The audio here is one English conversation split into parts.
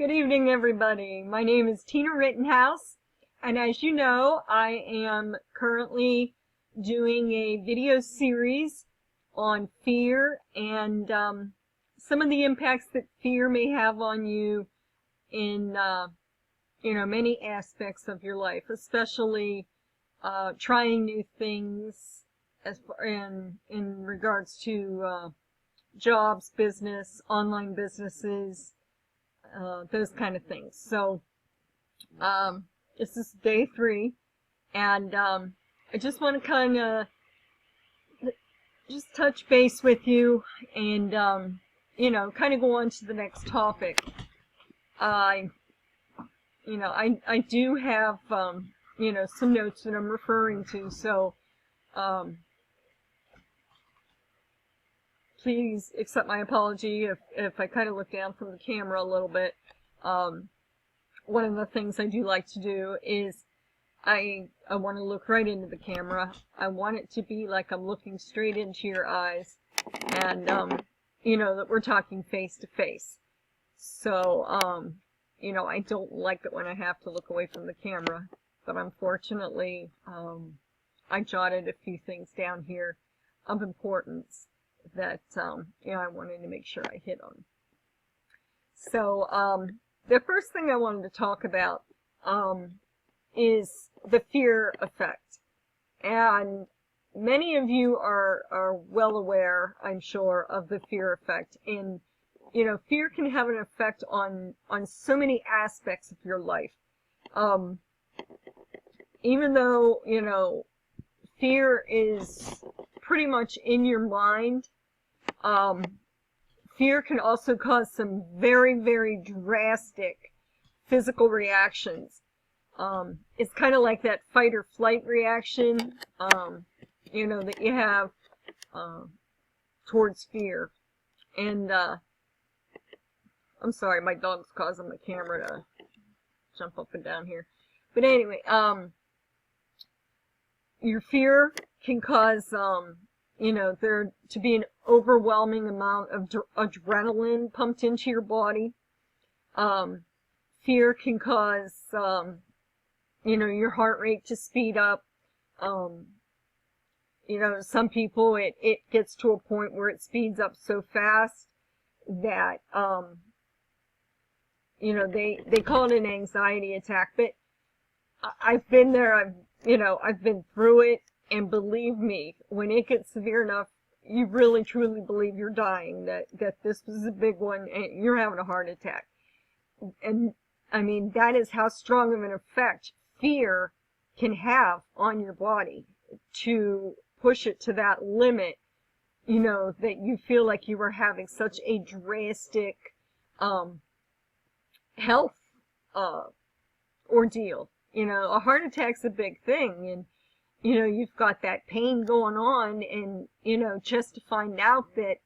Good evening, everybody. My name is Tina Rittenhouse, and as you know, I am currently doing a video series on fear and some of the impacts that fear may have on you in many aspects of your life, especially trying new things in regards to jobs, business, online businesses. Those kind of things. So, this is day 3, and I just want to kind of just touch base with you and, kind of go on to the next topic. I do have, some notes that I'm referring to, so, please accept my apology if I kind of look down from the camera a little bit. One of the things I do like to do is I want to look right into the camera. I want it to be like I'm looking straight into your eyes, and that we're talking face to face. So I don't like it when I have to look away from the camera, but unfortunately I jotted a few things down here of importance that I wanted to make sure I hit on. So the first thing I wanted to talk about is the fear effect, and many of you are well aware, I'm sure, of the fear effect. And fear can have an effect on so many aspects of your life. Even though fear is pretty much in your mind, fear can also cause some very, very drastic physical reactions. It's kind of like that fight or flight reaction, that you have towards fear. And I'm sorry, my dog's causing the camera to jump up and down here. But anyway, your fear can cause, there to be an overwhelming amount of adrenaline pumped into your body. Fear can cause, your heart rate to speed up. Some people, it gets to a point where it speeds up so fast that, they call it an anxiety attack. But I've been there, I've been through it. And believe me, when it gets severe enough, you really truly believe you're dying, that this was a big one and you're having a heart attack. And I mean, that is how strong of an effect fear can have on your body, to push it to that limit, that you feel like you were having such a drastic health ordeal. A heart attack's a big thing, and you've got that pain going on, and, just to find out that,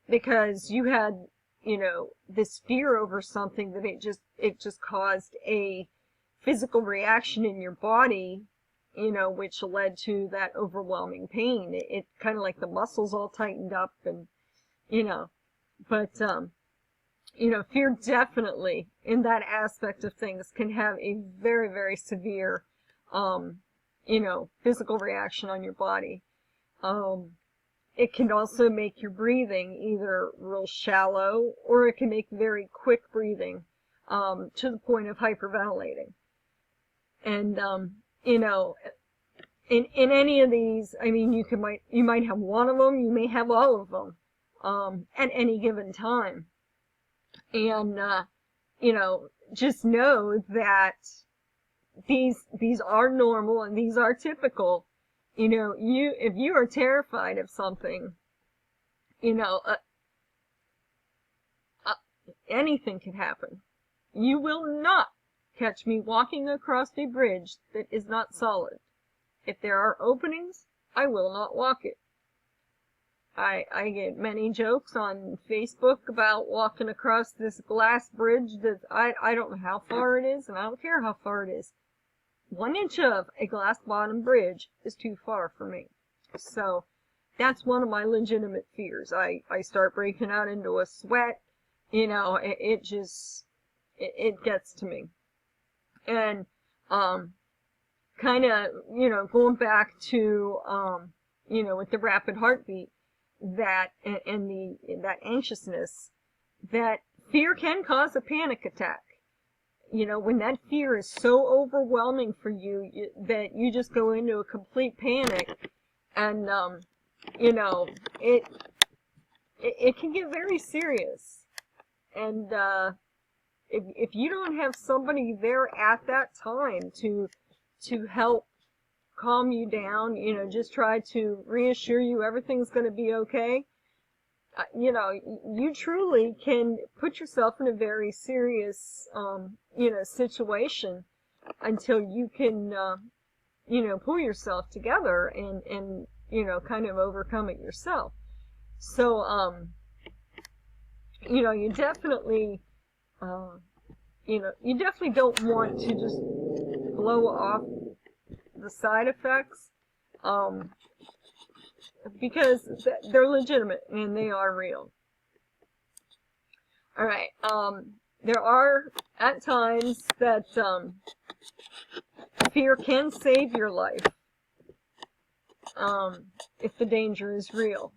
because you had, this fear over something, that it just caused a physical reaction in your body, which led to that overwhelming pain. It kind of like the muscles all tightened up, and, but, fear definitely in that aspect of things can have a very, very severe, physical reaction on your body. It can also make your breathing either real shallow, or it can make very quick breathing, to the point of hyperventilating. And, in any of these, I mean, you might have one of them, you may have all of them, at any given time. And, just know that these are normal and these are typical. If you are terrified of something, anything can happen. You will not catch me walking across a bridge that is not solid. If there are openings, I will not walk it. I get many jokes on Facebook about walking across this glass bridge that I don't know how far it is, and I don't care how far it is. 1 inch of a glass bottom bridge is too far for me. So that's one of my legitimate fears. I start breaking out into a sweat, you know, it just, it gets to me. And, kind of, you know, going back to, you know, with the rapid heartbeat, that, and that anxiousness, that fear can cause a panic attack. You know, when that fear is so overwhelming for you, that you just go into a complete panic, and, you know, it can get very serious. And, if you don't have somebody there at that time to help calm you down, you know, just try to reassure you everything's going to be okay, you know, you truly can put yourself in a very serious, you know, situation until you can, you know, pull yourself together and, you know, kind of overcome it yourself. So, you know, you definitely, you know, you definitely don't want to just blow off the side effects, because they're legitimate and they are real. All right. There are at times that fear can save your life, if the danger is real.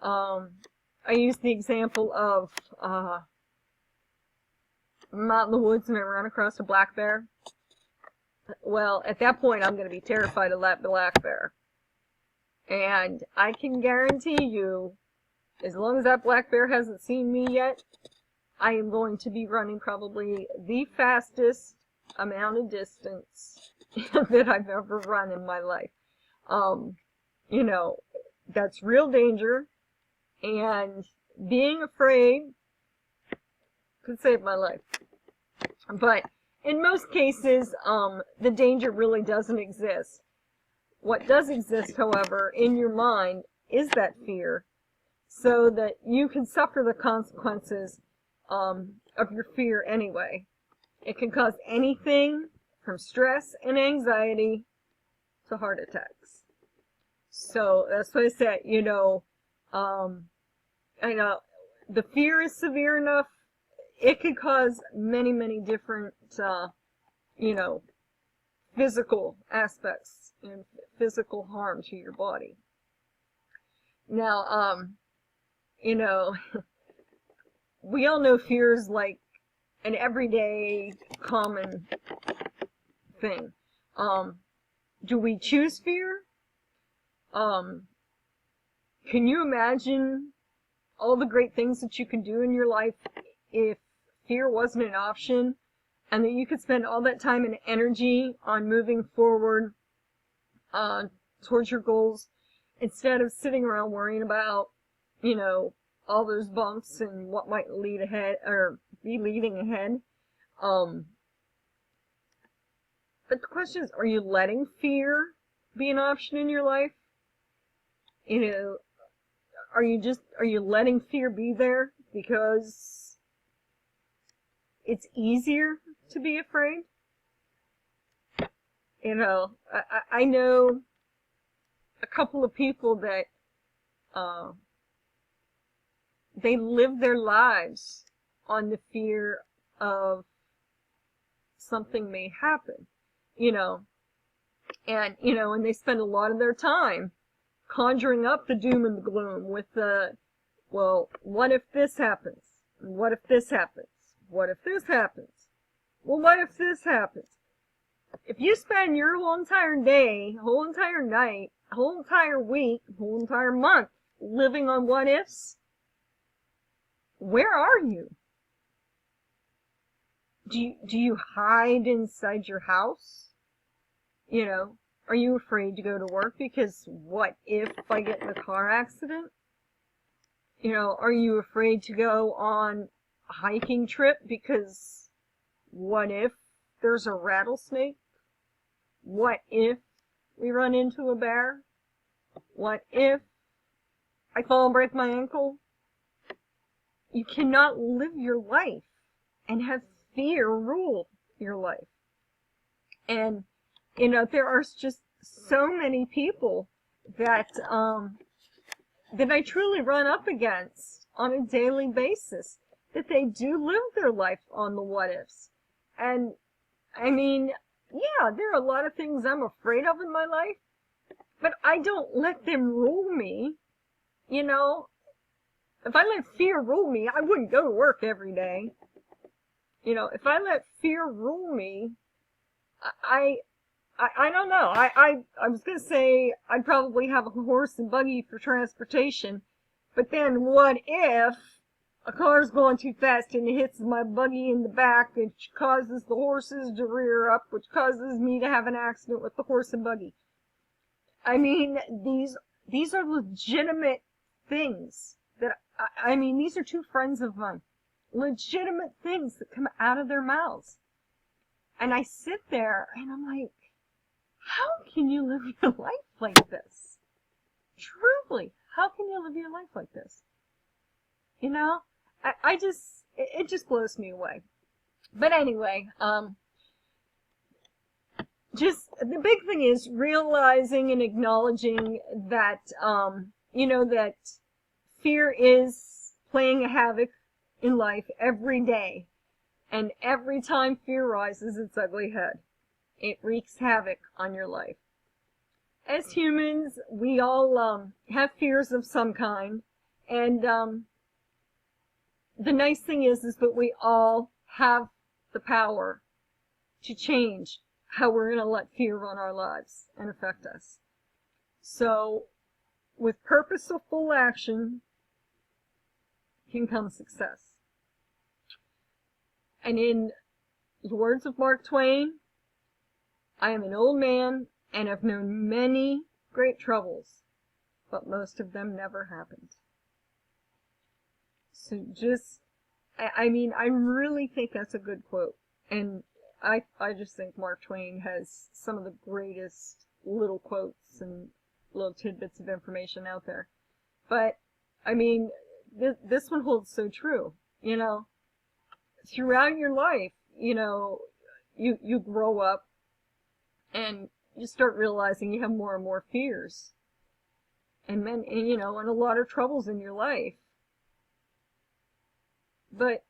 I use the example of I'm out in the woods and I run across a black bear. Well, at that point, I'm going to be terrified of that black bear. And I can guarantee you, as long as that black bear hasn't seen me yet, I am going to be running probably the fastest amount of distance that I've ever run in my life. You know, that's real danger, and being afraid could save my life. But in most cases, the danger really doesn't exist. What does exist, however, in your mind is that fear, so that you can suffer the consequences of your fear anyway. It can cause anything from stress and anxiety to heart attacks. So that's what I said, you know, I know the fear is severe enough, it could cause many, many different, you know, physical aspects and physical harm to your body. Now, you know, we all know fear is like an everyday common thing. Do we choose fear? Can you imagine all the great things that you can do in your life if fear wasn't an option, and that you could spend all that time and energy on moving forward towards your goals, instead of sitting around worrying about, you know, all those bumps and what might lead ahead or be leading ahead? But the question is, are you letting fear be an option in your life? You know, are you letting fear be there because it's easier to be afraid? You know, I know a couple of people that they live their lives on the fear of something may happen, you know, and, you know, and they spend a lot of their time conjuring up the doom and the gloom with the, well, what if this happens? What if this happens? What if this happens? Well, what if this happens? If you spend your whole entire day, whole entire night, whole entire week, whole entire month living on what ifs, where are you? Do you hide inside your house? You know, are you afraid to go to work because what if I get in a car accident? You know, are you afraid to go on a hiking trip because what if there's a rattlesnake? What if we run into a bear? What if I fall and break my ankle? You cannot live your life and have fear rule your life. And, you know, there are just so many people that, that I truly run up against on a daily basis that they do live their life on the what ifs. And I mean, yeah, there are a lot of things I'm afraid of in my life, but I don't let them rule me. You know, if I let fear rule me, I wouldn't go to work every day. You know, if I let fear rule me, I don't know. I was going to say I'd probably have a horse and buggy for transportation, but then what if a car's going too fast and it hits my buggy in the back, which causes the horses to rear up, which causes me to have an accident with the horse and buggy? I mean, these are legitimate things that, I mean, these are two friends of mine. Legitimate things that come out of their mouths. And I sit there and I'm like, how can you live your life like this? Truly, how can you live your life like this? You know, it just blows me away. But anyway, just the big thing is realizing and acknowledging that, you know, that fear is playing a havoc in life every day. And every time fear rises its ugly head, it wreaks havoc on your life. As humans, we all have fears of some kind. And the nice thing is that we all have the power to change how we're going to let fear run our lives and affect us. So, with purposeful action can come success. And in the words of Mark Twain, I am an old man and have known many great troubles, but most of them never happened. So just, I mean, I really think that's a good quote. And I just think Mark Twain has some of the greatest little quotes and little tidbits of information out there. But, I mean, this one holds so true, you know. Throughout your life, you know, you grow up and you start realizing you have more and more fears. And you know, and a lot of troubles in your life. But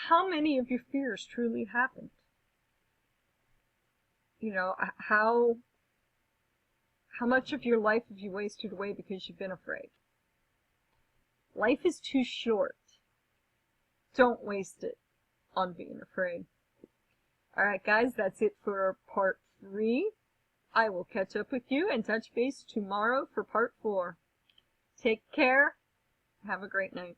how many of your fears truly happened? You know, how much of your life have you wasted away because you've been afraid? Life is too short. Don't waste it on being afraid. Alright guys, that's it for part 3. I will catch up with you and touch base tomorrow for part 4. Take care. Have a great night.